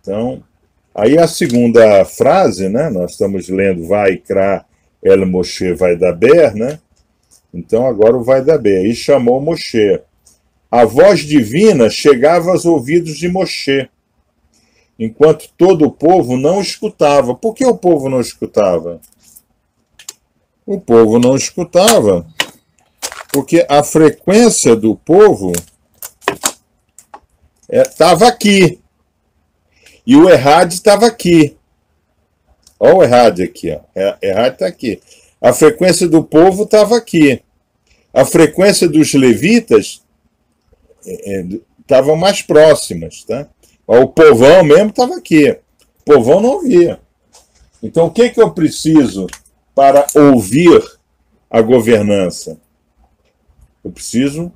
Então, aí a segunda frase, né? Nós estamos lendo Vaikra El Moshe Vaidaber, né? Então agora o Vaidaber. E chamou Moshe. A voz divina chegava aos ouvidos de Moshe, enquanto todo o povo não escutava. Por que o povo não escutava? O povo não escutava porque a frequência do povo estava aqui. E o Errad estava aqui. Olha o Errad aqui. Ó. Errad está aqui. A frequência do povo estava aqui. A frequência dos levitas estavam mais próximas. Tá? O povão mesmo estava aqui. O povão não ouvia. Então, o que eu preciso para ouvir a governança? Eu preciso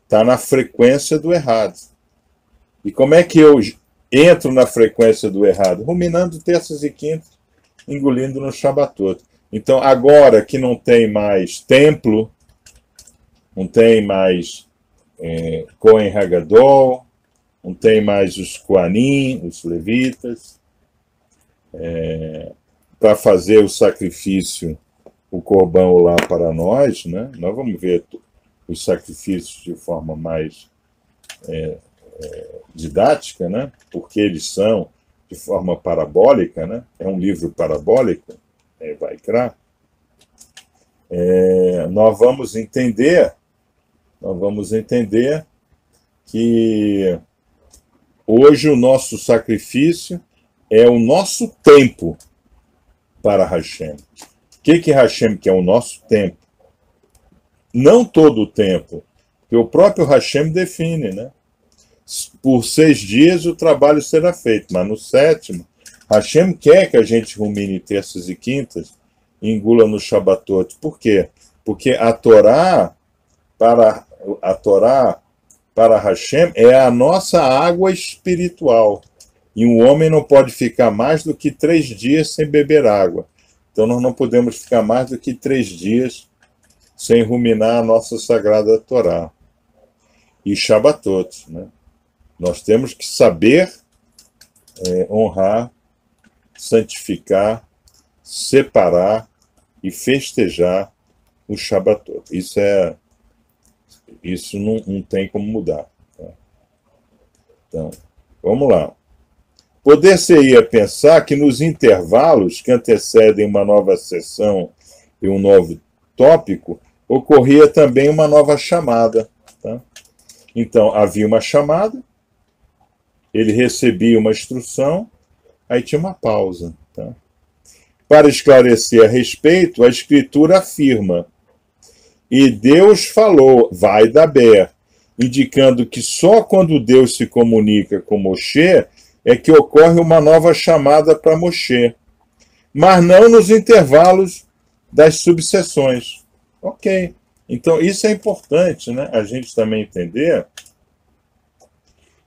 estar na frequência do errado. E como é que eu entro na frequência do errado? Ruminando terças e quintas, engolindo no Shabbatot. Então, agora que não tem mais templo, não tem mais Kohen Hagadol, não tem mais os Koanim, os levitas, para fazer o sacrifício, o Corban lá para nós, né? Nós vamos ver os sacrifícios de forma mais didática, né? Porque eles são de forma parabólica, né? É um livro parabólico, Vaikra. Nós vamos entender que hoje o nosso sacrifício é o nosso tempo para Hashem. O que Hashem quer? O nosso tempo. Não todo o tempo, que o próprio Hashem define, né? Por 6 dias o trabalho será feito, mas no 7º, Hashem quer que a gente rumine terças e quintas e engula no Shabbatot. Por quê? Porque a Torá para Hashem é a nossa água espiritual. E um homem não pode ficar mais do que 3 dias sem beber água. Então nós não podemos ficar mais do que 3 dias sem ruminar a nossa sagrada Torá. E Shabbatot, né? Nós temos que saber honrar, santificar, separar e festejar o Shabbatot. Isso não tem como mudar. Tá? Então, vamos lá. Poder-se-ia pensar que nos intervalos que antecedem uma nova sessão e um novo tópico, ocorria também uma nova chamada. Tá? Então, havia uma chamada, ele recebia uma instrução, aí tinha uma pausa. Tá? Para esclarecer a respeito, a Escritura afirma: e Deus falou, Vaidaber, indicando que só quando Deus se comunica com Moshe é que ocorre uma nova chamada para Moshe, mas não nos intervalos das subseções. Ok. Então, isso é importante, né? A gente também entender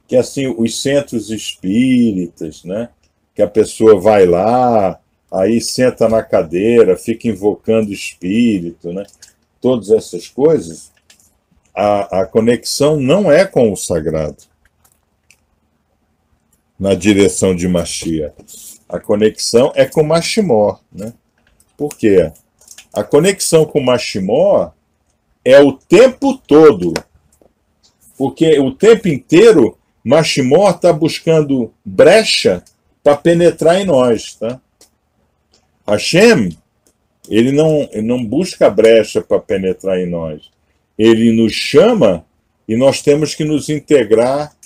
que, assim, os centros espíritas, né? Que a pessoa vai lá, aí senta na cadeira, fica invocando o espírito, né? Todas essas coisas, a conexão não é com o sagrado, na direção de Mashiach. A conexão é com Mashimor, né? Por quê? A conexão com Mashimor é o tempo todo, porque o tempo inteiro Mashimor está buscando brecha para penetrar em nós, tá? Hashem, ele não busca brecha para penetrar em nós. Ele nos chama e nós temos que nos integrar,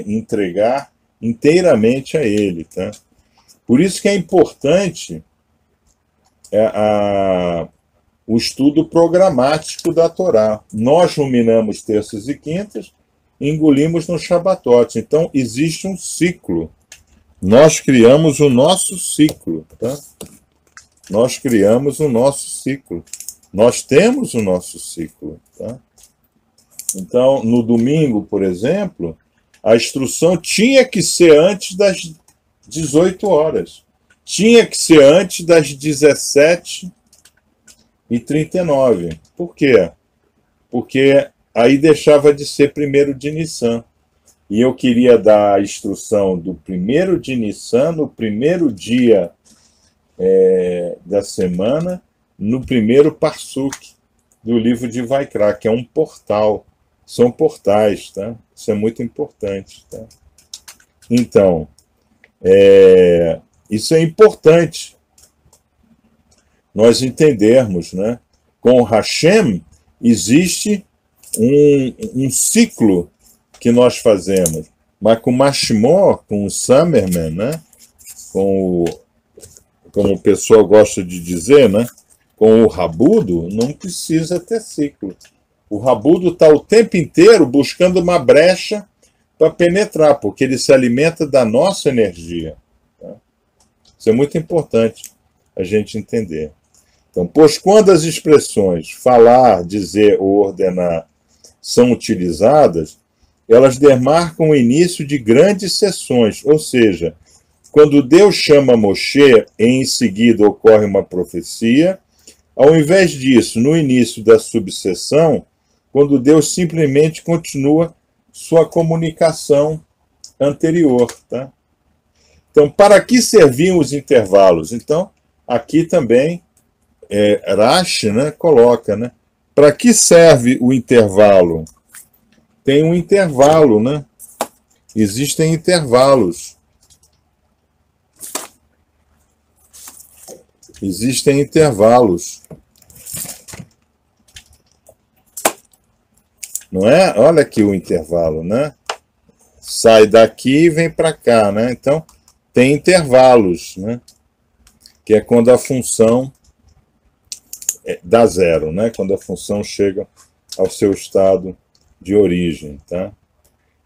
entregar inteiramente a ele. Tá? Por isso que é importante o estudo programático da Torá. Nós ruminamos terças e quintas, engolimos no Shabbatot. Então, existe um ciclo. Nós criamos o nosso ciclo. Tá? Nós criamos o nosso ciclo. Nós temos o nosso ciclo. Tá? Então, no domingo, por exemplo, a instrução tinha que ser antes das 18 horas. Tinha que ser antes das 17h39. Por quê? Porque aí deixava de ser 1º de Nissan. e eu queria dar a instrução do 1º de Nissan, no primeiro dia da semana, no primeiro Parsuk do livro de Vaikra, que é um portal. São portais, tá? Isso é muito importante, tá? Então, isso é importante nós entendermos, né? Com Hashem existe um ciclo que nós fazemos, mas com Mashmor, com o Summerman, né? Como o pessoal gosta de dizer, né? Com o Rabudo, não precisa ter ciclo. O Rabudo está o tempo inteiro buscando uma brecha para penetrar, porque ele se alimenta da nossa energia. Tá? Isso é muito importante a gente entender. Então, pois quando as expressões falar, dizer ou ordenar são utilizadas, elas demarcam o início de grandes sessões, ou seja, quando Deus chama Moshe e em seguida ocorre uma profecia, ao invés disso, no início da subseção, quando Deus simplesmente continua sua comunicação anterior. Tá? Então, para que serviam os intervalos? Então, aqui também Rashi, né, coloca, né? Para que serve o intervalo? Tem um intervalo, né? Existem intervalos. Existem intervalos. Não é? Olha aqui o intervalo, né? Sai daqui e vem para cá, né? Então, tem intervalos, né? Que é quando a função dá zero, né? Quando a função chega ao seu estado de origem, tá?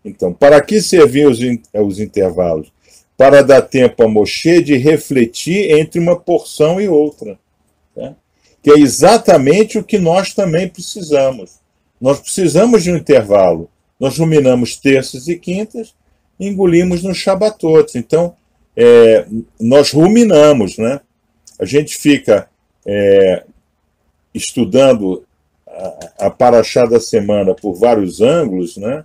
Então, para que serviam os intervalos? Para dar tempo a Moshe de refletir entre uma porção e outra, tá? Que é exatamente o que nós também precisamos. Nós precisamos de um intervalo. Nós ruminamos terças e quintas, engolimos no Shabatot. Então, nós ruminamos, né? A gente fica estudando a Parashá da semana por vários ângulos, né?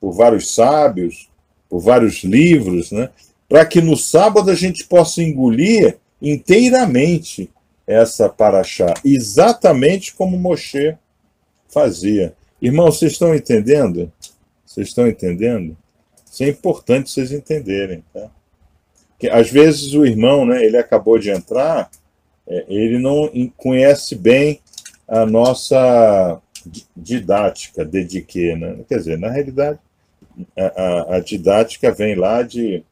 Por vários sábios, por vários livros, né? Para que no sábado a gente possa engolir inteiramente essa Parashá, exatamente como Moshe fazia. Irmãos, vocês estão entendendo? Vocês estão entendendo? Isso é importante vocês entenderem, tá? Porque, às vezes o irmão, né, ele acabou de entrar, ele não conhece bem a nossa didática, dediquê, né? Quer dizer, na realidade, a didática vem lá de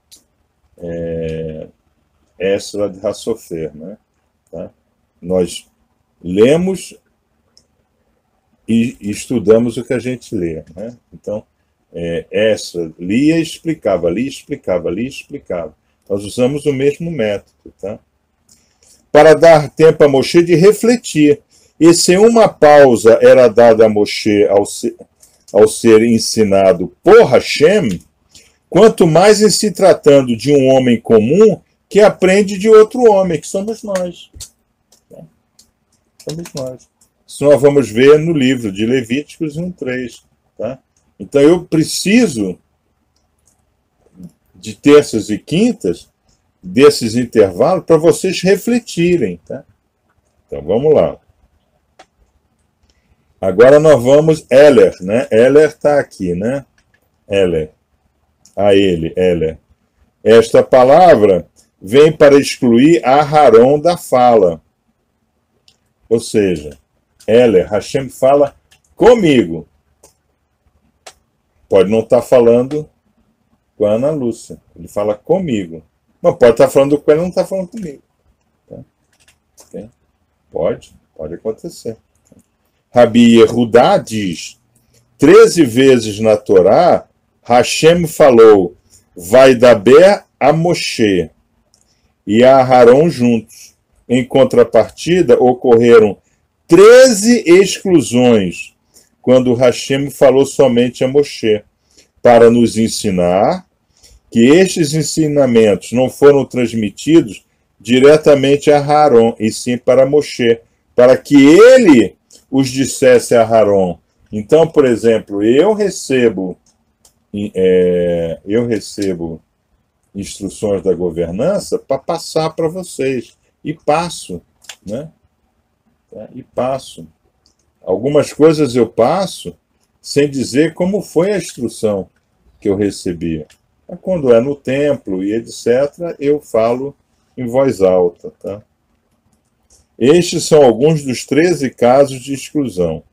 Esra de Hassofer, né? Tá? Nós lemos e estudamos o que a gente lê, né? Então, Esra lia e explicava, lia e explicava, lia e explicava. Nós usamos o mesmo método, tá? Para dar tempo a Moshe de refletir. E se uma pausa era dada a Moshe ao ser ensinado por Hashem, quanto mais em se tratando de um homem comum que aprende de outro homem, que somos nós. Tá? Somos nós. Isso nós vamos ver no livro de Levíticos 1:3. Tá? Então eu preciso de terças e quintas, desses intervalos, para vocês refletirem. Tá? Então vamos lá. Agora nós vamos, Eller, né? Eller está aqui, né? Eller. A ele, Eller. Esta palavra vem para excluir Aharon da fala. Ou seja, Eller, Hashem fala comigo. Pode não estar falando com a Ana Lúcia. Ele fala comigo. Mas pode estar falando com ela e não está falando comigo. Tá? Okay? Pode acontecer. Rabi Yehudá diz, 13 vezes na Torá, Hashem falou, vai daber a Moshe e a Aharon juntos. Em contrapartida, ocorreram 13 exclusões, quando Hashem falou somente a Moshe, para nos ensinar que estes ensinamentos não foram transmitidos diretamente a Aharon, e sim para Moshe, para que ele os dissesse a Aharon. Então, por exemplo, eu recebo eu recebo instruções da governança para passar para vocês. E passo, né? E passo. Algumas coisas eu passo sem dizer como foi a instrução que eu recebi. Quando é no templo e etc., eu falo em voz alta. Tá? Estes são alguns dos 13 casos de exclusão.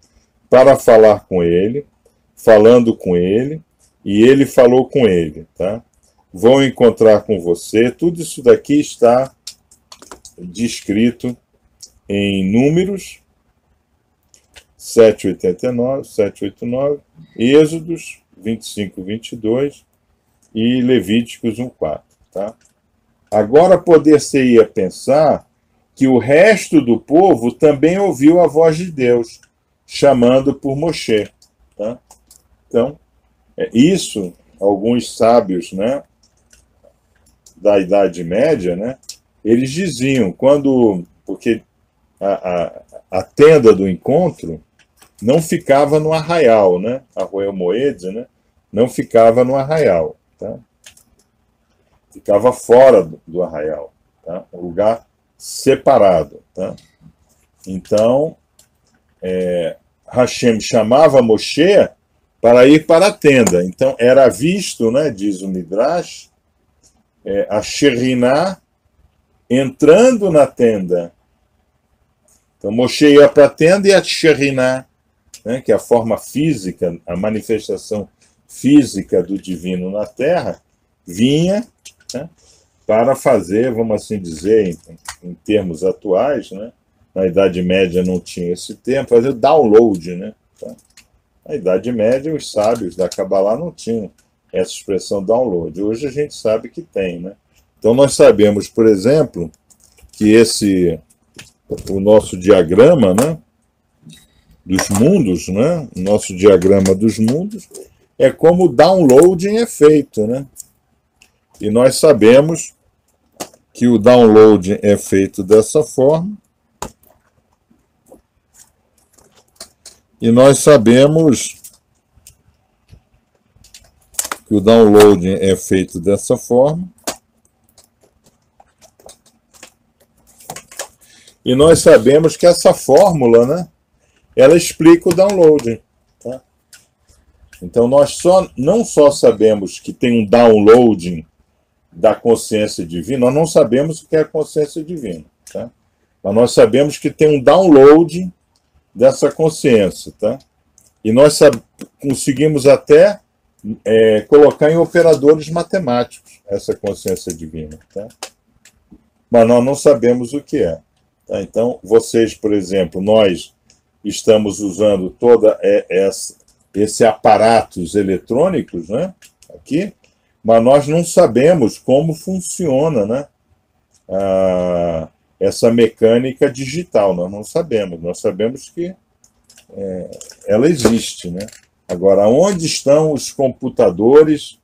Para falar com ele, falando com ele, e ele falou com ele. Tá? Vão encontrar com você. Tudo isso daqui está descrito em Números 789, 789, Êxodos 25, 22 e Levíticos 1:4. Tá? Agora poder-se-ia pensar que o resto do povo também ouviu a voz de Deus, chamando por Moshe. Tá? Então, isso, alguns sábios, né, da Idade Média, né, eles diziam, porque a tenda do encontro não ficava no arraial, né, Arroio Moedes, né, não ficava no arraial, tá? Ficava fora do arraial, tá? Um lugar separado. Tá? Então, Hashem chamava Moshe para ir para a tenda. Então, era visto, né, diz o Midrash, a Sheriná entrando na tenda. Então, Moshe ia para a tenda e a Sheriná, né, que é a forma física, a manifestação física do divino na Terra, vinha, né, para fazer, vamos assim dizer, em termos atuais, né, na Idade Média não tinha esse termo, fazer download. Né, tá? Na Idade Média, os sábios da Kabbalah não tinham essa expressão download. Hoje a gente sabe que tem. Né? Então nós sabemos, por exemplo, que o nosso diagrama, né, dos mundos, né, o nosso diagrama dos mundos, é como o downloading é feito. Né? E nós sabemos que o downloading é feito dessa forma. E nós sabemos que o downloading é feito dessa forma. E nós sabemos que essa fórmula, né, ela explica o downloading. Tá? Então nós não só sabemos que tem um downloading da consciência divina, nós não sabemos o que é a consciência divina. Tá? Mas nós sabemos que tem um downloading dessa consciência. Tá? E nós conseguimos até colocar em operadores matemáticos essa consciência divina. Tá? Mas nós não sabemos o que é. Tá? Então, vocês, por exemplo, nós estamos usando toda esse aparatos eletrônicos, né, aqui, mas nós não sabemos como funciona, né, essa mecânica digital. Nós não sabemos. Nós sabemos que ela existe. Né? Agora, onde estão os computadores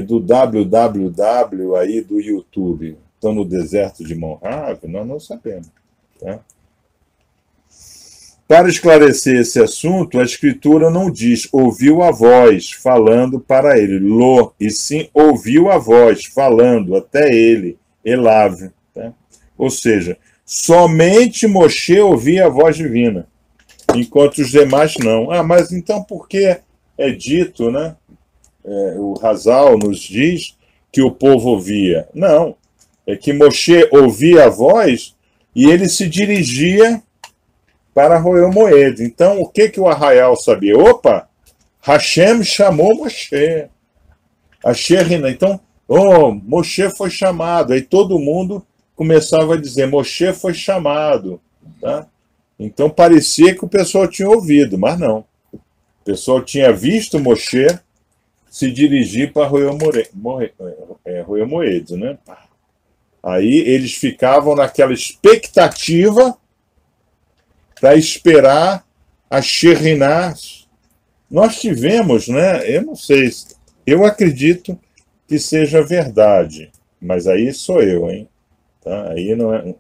do www aí do YouTube? Estão no deserto de Mojave? Nós não sabemos. Tá? Para esclarecer esse assunto, a Escritura não diz ouviu a voz falando para ele, Lô, e sim ouviu a voz falando até ele, Elave. Tá? Ou seja, somente Moshe ouvia a voz divina, enquanto os demais não. Mas então por que é dito, né? O Hazal nos diz que o povo ouvia? Não, é que Moshe ouvia a voz e ele se dirigia para Arroio Moedes. Então, o que o arraial sabia? Opa, Hashem chamou Moshe. A Sheriná. Então, Moshe foi chamado. Aí todo mundo começava a dizer, Moshe foi chamado. Tá? Então, parecia que o pessoal tinha ouvido, mas não. O pessoal tinha visto Moshe se dirigir para Arroio Moedes. Né? Aí eles ficavam naquela expectativa para esperar a Sheriná. Nós tivemos, né? Eu não sei, eu acredito que seja verdade, mas aí sou eu, hein? Tá? Aí não é,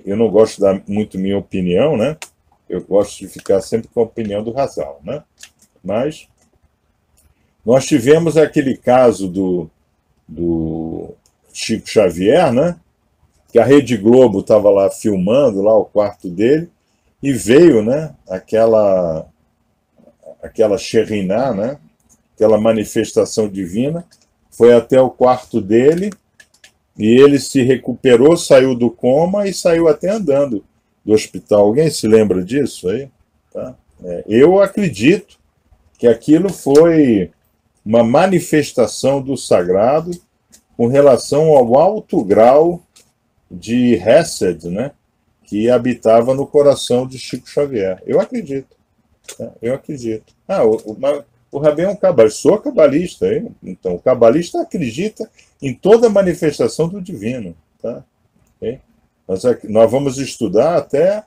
eu não gosto de dar muito minha opinião, né? Eu gosto de ficar sempre com a opinião do Hazal, né? Mas Nós tivemos aquele caso do Chico Xavier, né? Que a Rede Globo estava lá filmando lá o quarto dele e veio, né? Aquela Shekhinah, né? Aquela manifestação divina, foi até o quarto dele e ele se recuperou, saiu do coma e saiu até andando do hospital. Alguém se lembra disso aí? Tá? Eu acredito que aquilo foi uma manifestação do sagrado com relação ao alto grau de Hesed, né, que habitava no coração de Chico Xavier. Eu acredito. Tá? Eu acredito. O Rabbi é um cabalista. Sou cabalista. Então, o cabalista acredita em toda manifestação do divino. Tá? Okay? Nós vamos estudar até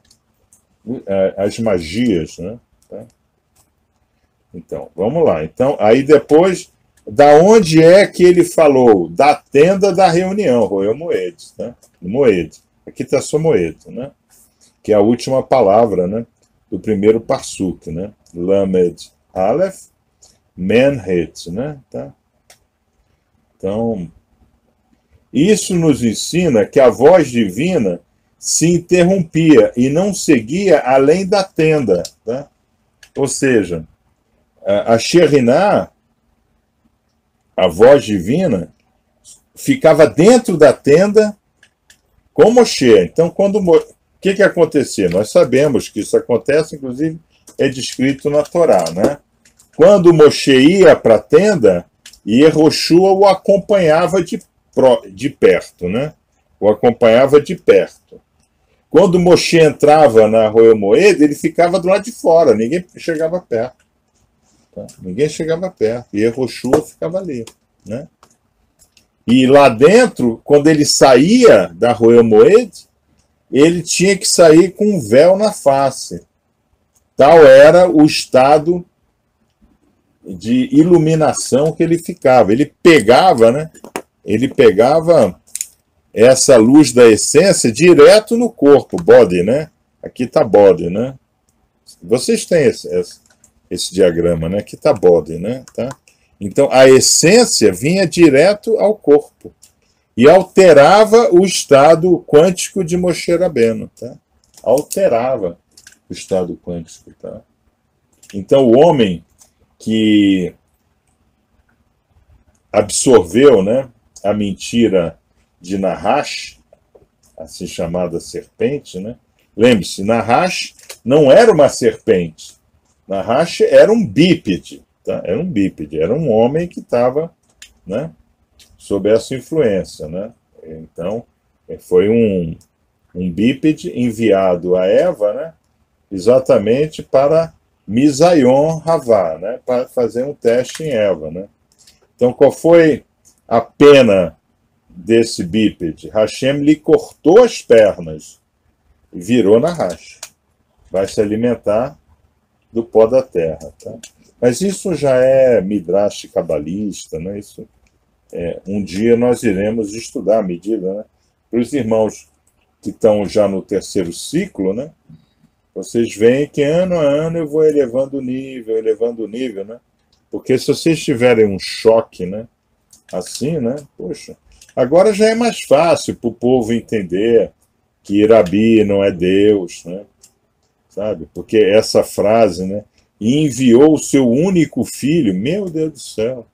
as magias. Né? Tá? Então, vamos lá. Então, aí depois, da onde é que ele falou? Da tenda da reunião, Roel Moed. Tá? Moed. Aqui está só Moed, né? Que é a última palavra, né? Do primeiro parsuk, né? Lamed Aleph, Men-Het, né? Tá? Então, isso nos ensina que a voz divina se interrompia e não seguia além da tenda, tá? Ou seja, a Shekhinah, a voz divina, ficava dentro da tenda com Moshe. Então, o que acontecia? Nós sabemos que isso acontece, inclusive, é descrito na Torá, né? Quando Moshe ia para a tenda, Yehoshua o acompanhava de perto, né? O acompanhava de perto. Quando Moshe entrava na Roel Moed, ele ficava do lado de fora, ninguém chegava perto. Tá? Ninguém chegava perto. E Yehoshua ficava ali, né? E lá dentro, quando ele saía da Roel Moed, ele tinha que sair com um véu na face. Tal era o estado de iluminação que ele ficava. Ele pegava, né? Ele pegava essa luz da essência direto no corpo, body, né? Aqui está body, né? Vocês têm esse diagrama, né? Aqui está body, né? Tá? Então, a essência vinha direto ao corpo e alterava o estado quântico de Moshe Rabbeinu, tá? Alterava o estado quântico, tá? Então, o homem que absorveu, né, a mentira de Nahash, assim chamada serpente, né? Lembre-se, Nahash não era uma serpente. Nahash era um bípede, tá? Era um bípede, era um homem que estava, né, sob essa influência, né? Então, foi um bípede enviado a Eva, né, exatamente para Misayon Havá, né, para fazer um teste em Eva, né? Então, qual foi a pena desse bípede? Hashem lhe cortou as pernas e virou Nahash. Vai se alimentar do pó da terra, tá? Mas isso já é midrash cabalista, né? Isso um dia nós iremos estudar a medida, né? Para os irmãos que estão já no terceiro ciclo, né? Vocês veem que ano a ano eu vou elevando o nível, né? Porque se vocês tiverem um choque, né? Assim, né? Poxa, agora já é mais fácil para o povo entender que Irabi não é Deus, né? Sabe? Porque essa frase, né? E enviou o seu único filho, meu Deus do céu.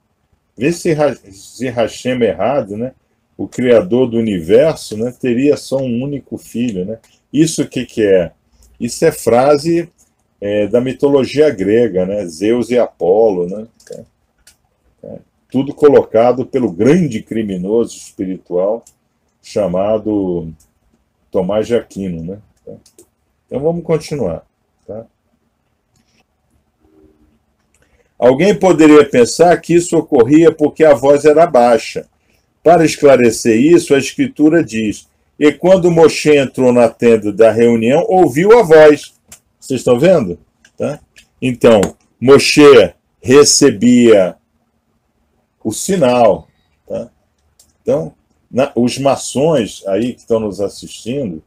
Vê se Hashem errado, né? O Criador do universo, né? Teria só um único filho, né? Isso o que é? Isso é frase da mitologia grega, né? Zeus e Apolo, né? Tudo colocado pelo grande criminoso espiritual chamado Tomás de Aquino, né? Então vamos continuar, tá? Alguém poderia pensar que isso ocorria porque a voz era baixa. Para esclarecer isso, a Escritura diz: e quando Moshe entrou na tenda da reunião, ouviu a voz. Vocês estão vendo? Tá? Então, Moshe recebia o sinal. Tá? Então, os maçons aí que estão nos assistindo,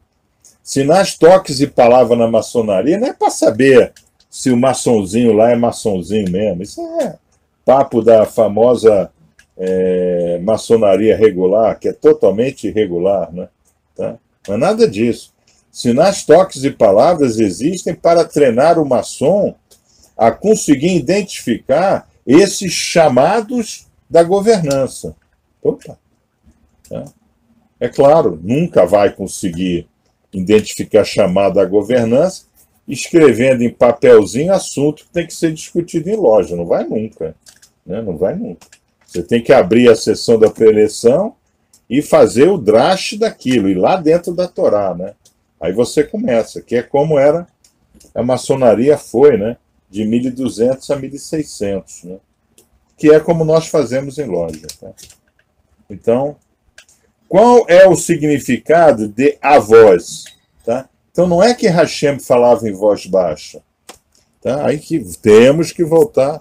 se nas toques e palavra na maçonaria, não é para saber se o maçonzinho lá é maçonzinho mesmo. Isso é papo da famosa maçonaria regular, que é totalmente irregular, né? Tá? Não é nada disso. Sinais, toques e palavras existem para treinar o maçom a conseguir identificar esses chamados da governança. Opa! Tá? É claro, nunca vai conseguir identificar chamado da governança escrevendo em papelzinho assunto que tem que ser discutido em loja. Não vai nunca. Né? Não vai nunca. Você tem que abrir a sessão da preleção e fazer o draft daquilo, ir lá dentro da Torá, né? Aí você começa, que é como era a maçonaria foi, né? De 1200 a 1600, né? Que é como nós fazemos em loja. Tá? Então, qual é o significado de a voz? Tá? Então, não é que Hashem falava em voz baixa. Tá? Aí que temos que voltar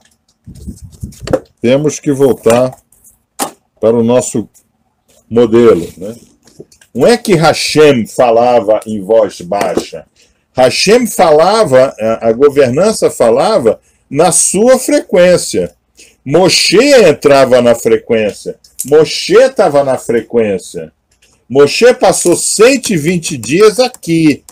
para o nosso modelo. Né? Não é que Hashem falava em voz baixa. Hashem falava, a governança falava na sua frequência. Moshe entrava na frequência. Moshe estava na frequência. Moshe passou 120 dias aqui,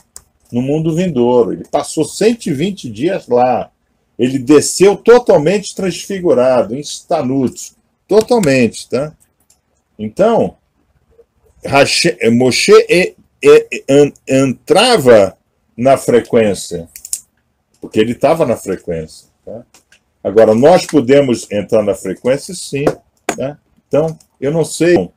no mundo vindouro. Ele passou 120 dias lá. Ele desceu totalmente transfigurado, em Stanut. Totalmente, tá? Então, Moshe entrava na frequência, porque ele estava na frequência. Tá? Agora, nós podemos entrar na frequência, sim. Tá? Então, eu não sei.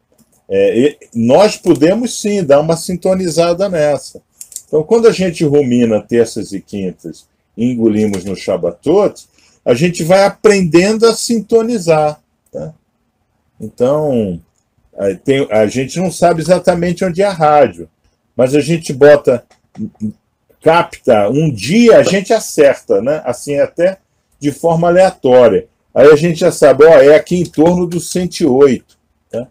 Nós podemos, sim, dar uma sintonizada nessa. Então, quando a gente rumina terças e quintas e engolimos no Shabbatot, a gente vai aprendendo a sintonizar. Tá? Então, a gente não sabe exatamente onde é a rádio, mas a gente capta um dia, a gente acerta, né? Assim, até de forma aleatória. Aí a gente já sabe, é aqui em torno do 108. Tá?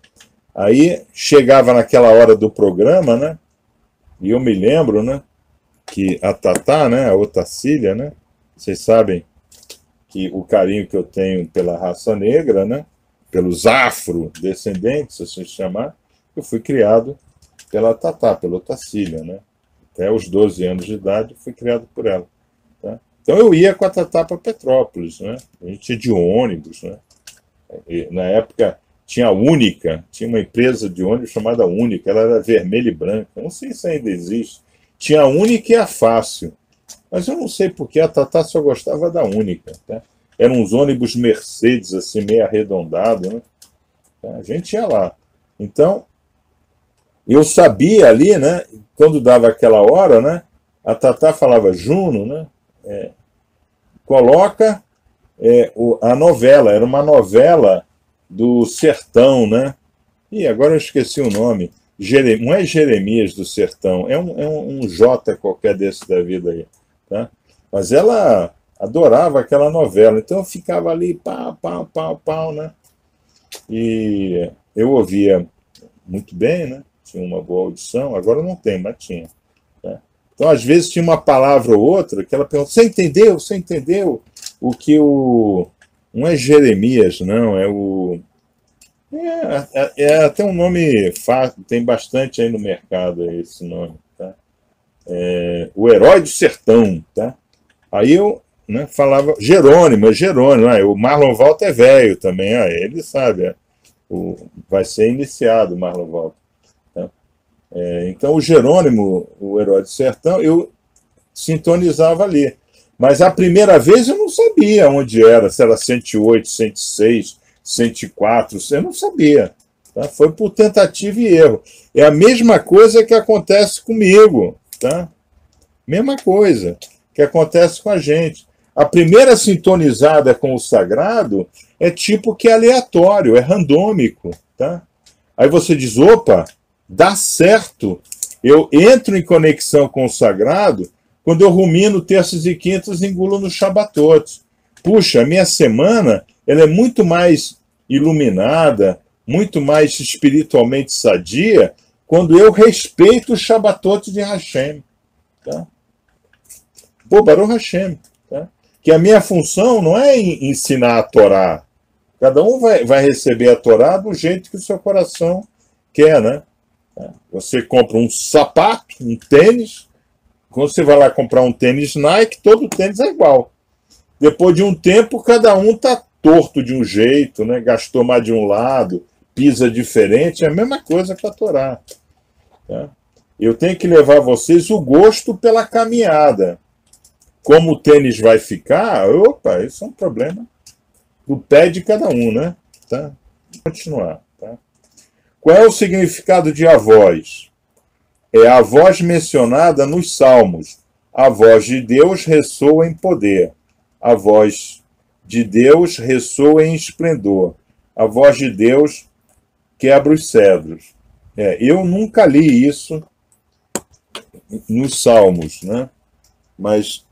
Aí chegava naquela hora do programa, né? E eu me lembro, né? Que a Tatá, né? A Otacília, né? Vocês sabem que o carinho que eu tenho pela raça negra, né? Pelos afrodescendentes, assim se chamar, eu fui criado pela Tatá, pela Otacília, né? Até os 12 anos de idade, fui criado por ela. Tá? Então eu ia com a Tatá para Petrópolis, né? A gente ia de ônibus, né? E, na época tinha a Única, tinha uma empresa de ônibus chamada Única, ela era vermelha e branca, não sei se ainda existe. Tinha a Única e a Fácil, mas eu não sei porque a Tatá só gostava da Única, tá? Eram uns ônibus Mercedes, assim, meio arredondado, né? A gente ia lá. Então, eu sabia ali, né? Quando dava aquela hora, né? A Tatá falava, Juno, né? Coloca a novela, era uma novela do Sertão, né? E agora eu esqueci o nome. Não é Jeremias do Sertão, é um J qualquer desse da vida aí, tá? Mas ela adorava aquela novela, então eu ficava ali, pau, né? E eu ouvia muito bem, né? Tinha uma boa audição, agora não tem, mas tinha. Tá? Então, às vezes, tinha uma palavra ou outra que ela pergunta, você entendeu? Você entendeu o que o... Não é Jeremias, não, é o... É até um nome fácil, tem bastante aí no mercado esse nome, tá? O Herói do Sertão, tá? Aí eu, né, falava Jerônimo, o Marlon Walter é velho também, ele sabe, vai ser iniciado o Marlon Walter. Tá? Então o Jerônimo, o Herói do Sertão, eu sintonizava ali. Mas a primeira vez eu não sabia onde era, se era 108, 106, 104, eu não sabia. Tá? Foi por tentativa e erro. É a mesma coisa que acontece comigo. Tá? Mesma coisa que acontece com a gente. A primeira sintonizada com o sagrado é tipo que é aleatório, é randômico. Tá? Aí você diz, opa, dá certo. Eu entro em conexão com o sagrado quando eu rumino terças e quintas e engulo no Shabbatot. Puxa, a minha semana ela é muito mais iluminada, muito mais espiritualmente sadia, quando eu respeito o Shabbatot de Hashem. Tá? Baruch Hashem. Tá? Que a minha função não é ensinar a Torá. Cada um vai receber a Torá do jeito que o seu coração quer, né? Você compra um sapato, um tênis, quando você vai lá comprar um tênis Nike, todo tênis é igual. Depois de um tempo, cada um está torto de um jeito, né? Gastou mais de um lado, pisa diferente, é a mesma coisa com a Torá. Tá? Eu tenho que levar vocês o gosto pela caminhada. Como o tênis vai ficar, opa, isso é um problema do pé de cada um, né? Tá? Vou continuar. Tá? Qual é o significado de a voz? É a voz mencionada nos Salmos. A voz de Deus ressoa em poder. A voz de Deus ressoa em esplendor. A voz de Deus quebra os cedros. Eu nunca li isso nos Salmos, né? Mas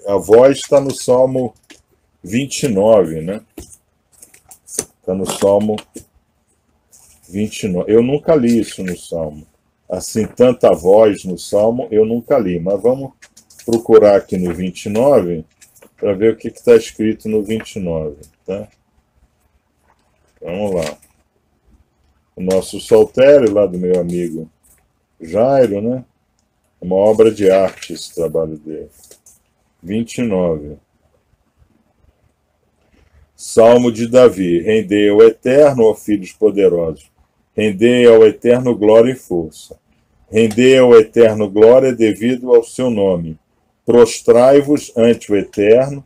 a voz está no Salmo 29, né? Está no Salmo 29. Eu nunca li isso no Salmo. Assim, tanta voz no Salmo, eu nunca li. Mas vamos procurar aqui no 29 para ver o que está escrito no 29, tá? Vamos lá. O nosso saltério, lá do meu amigo Jairo, né? É uma obra de arte esse trabalho dele. 29. Salmo de Davi. Rendei ao Eterno, ó filhos poderosos. Rendei ao Eterno glória e força. Rendei ao Eterno glória devido ao seu nome. Prostrai-vos ante o Eterno,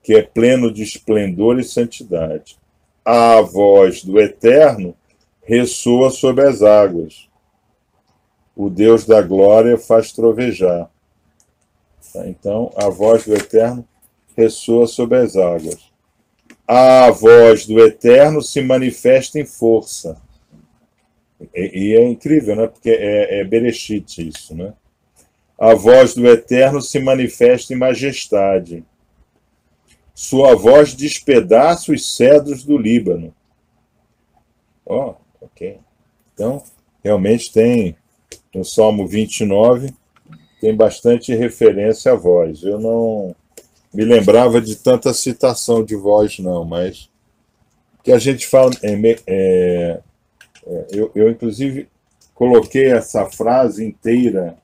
que é pleno de esplendor e santidade. A voz do Eterno ressoa sobre as águas. O Deus da glória faz trovejar. Então, a voz do Eterno ressoa sobre as águas. A voz do Eterno se manifesta em força. E é incrível, né? Porque é Bereshit isso, né? A voz do Eterno se manifesta em majestade. Sua voz despedaça os cedros do Líbano. Ok. Então, realmente tem, no Salmo 29, tem bastante referência à voz. Eu não me lembrava de tanta citação de voz, não, mas que a gente fala... Eu, inclusive, coloquei essa frase inteira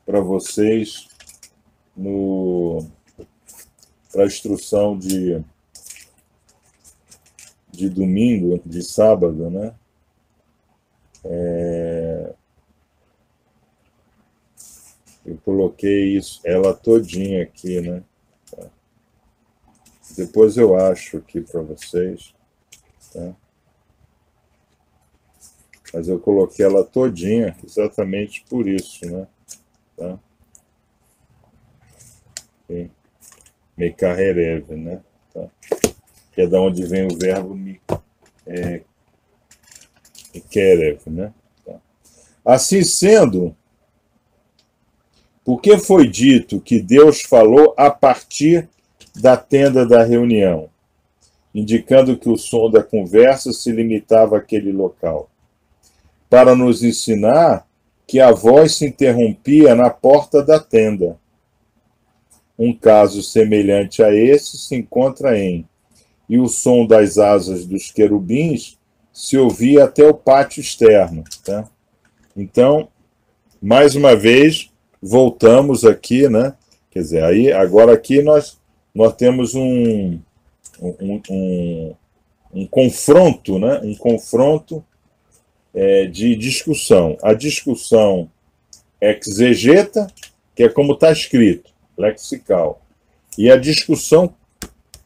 para vocês para a instrução de domingo, de sábado, né? Eu coloquei ela todinha aqui, né? Depois eu acho aqui para vocês, tá? Mas eu coloquei ela todinha exatamente por isso, né? Tá? Mekaherev, né? Tá? Que é da onde vem o verbo Kerev, né? Tá? Assim sendo, por que foi dito que Deus falou a partir da tenda da reunião, indicando que o som da conversa se limitava àquele local? Para nos ensinar que a voz se interrompia na porta da tenda. Um caso semelhante a esse se encontra em: e o som das asas dos querubins se ouvia até o pátio externo. Tá? Então, mais uma vez, voltamos aqui, né? Quer dizer, agora aqui nós temos um confronto, né? Um confronto de discussão. A discussão exegeta, que é como está escrito, lexical, e a discussão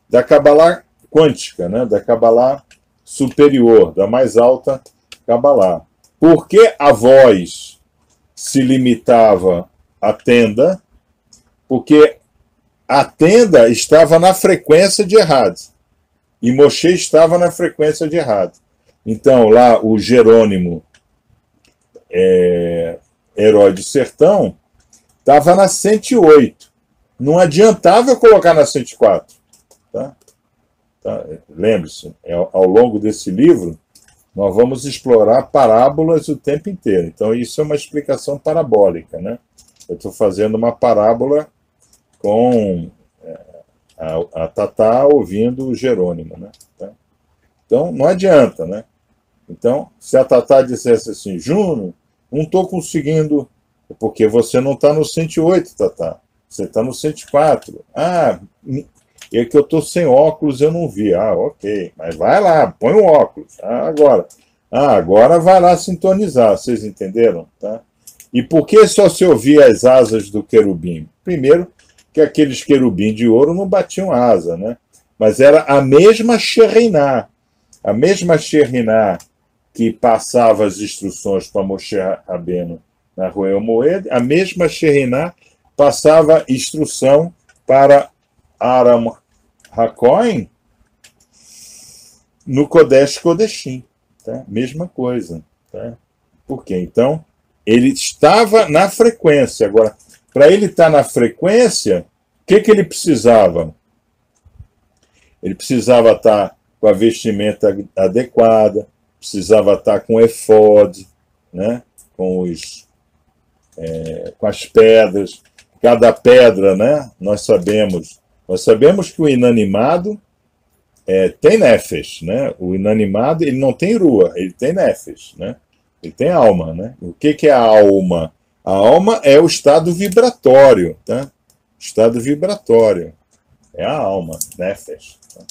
da Cabalá quântica, né? Da Cabalá superior, da mais alta Cabalá. Por que a voz se limitava à tenda? Porque a tenda estava na frequência de Errad, e Moshe estava na frequência de Errad. Então, lá, o Jerônimo, herói de sertão, estava na 108. Não adiantava eu colocar na 104. Tá? Lembre-se, ao longo desse livro, nós vamos explorar parábolas o tempo inteiro. Então, isso é uma explicação parabólica, né? Eu estou fazendo uma parábola com A Tatá ouvindo o Jerônimo, né? Tá? Então, não adianta, né? Então, se a Tatá dissesse assim, Júnior, não estou conseguindo, porque você não está no 108, Tatá, você está no 104. Ah, é que eu estou sem óculos, eu não vi. Ah, ok, mas vai lá, põe o óculos. Agora vai lá sintonizar, vocês entenderam? Tá? E por que só se ouvia as asas do querubim? Primeiro, que aqueles querubim de ouro não batiam asa, né? Mas era a mesma Shekhinah, que passava as instruções para Moshe Rabbeinu na Roel Moed, a mesma Shekhinah passava instrução para Aram HaKohen no Kodesh Kodeshim. Tá? Mesma coisa. Tá? Por quê? Então, ele estava na frequência. Agora, para ele estar na frequência, o que ele precisava? Ele precisava estar com a vestimenta adequada, precisava estar com o efod, né? com as pedras. Cada pedra, né? Nós sabemos que o inanimado tem nefesh, né? O inanimado ele não tem rua, ele tem nefesh, né? Ele tem alma, né? O que é a alma? A alma é o estado vibratório, tá? O estado vibratório é a alma, nefesh. Tá?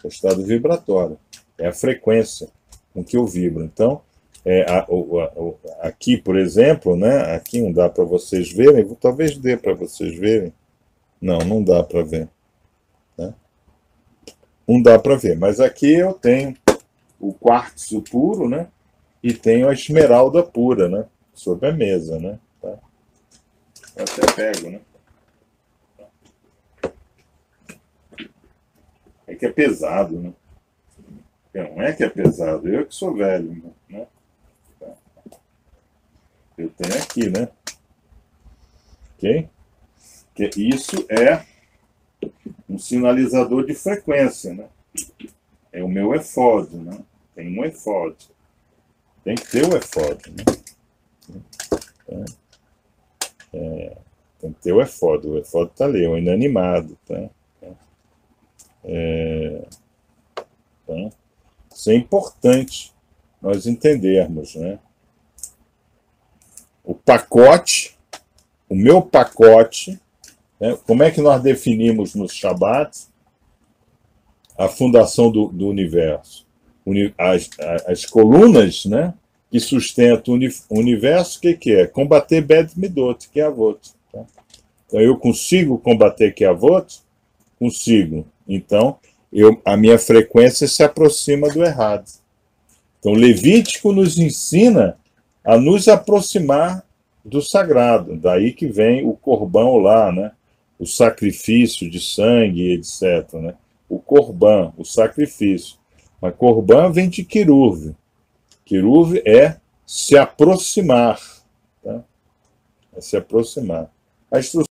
É o estado vibratório, é a frequência com que eu vibro. Então, aqui, por exemplo, né? Aqui não dá para vocês verem, talvez dê para vocês verem. Não dá para ver. Né? Não dá para ver, mas aqui eu tenho o quartzo puro, né? E tenho a esmeralda pura, né? Sobre a mesa, né? Tá? Eu até pego, né? É que é pesado, né? Não é que é pesado, eu que sou velho, né? Tá. Eu tenho aqui, né? Ok? Que isso é um sinalizador de frequência, né? É o meu efod, né? Tem um efod. Tem que ter o efod, né? Tem que ter o efod. O efod está ali, o inanimado, tá? Tá? Isso é importante nós entendermos, né? O meu pacote, né? Como é que nós definimos nos Shabat a fundação do universo? As colunas, né, que sustentam o universo, o que é? Combater Bed Midot, que é Avot. Tá? Então, eu consigo combater que é Avot? Consigo. Então, a minha frequência se aproxima do errado. Então, Levítico nos ensina a nos aproximar do sagrado. Daí que vem o corbão lá, né? O sacrifício de sangue, etc. Né? O corbão, o sacrifício. Mas corbã vem de Kiruv. Kiruv é se aproximar. Tá? É se aproximar. A instrução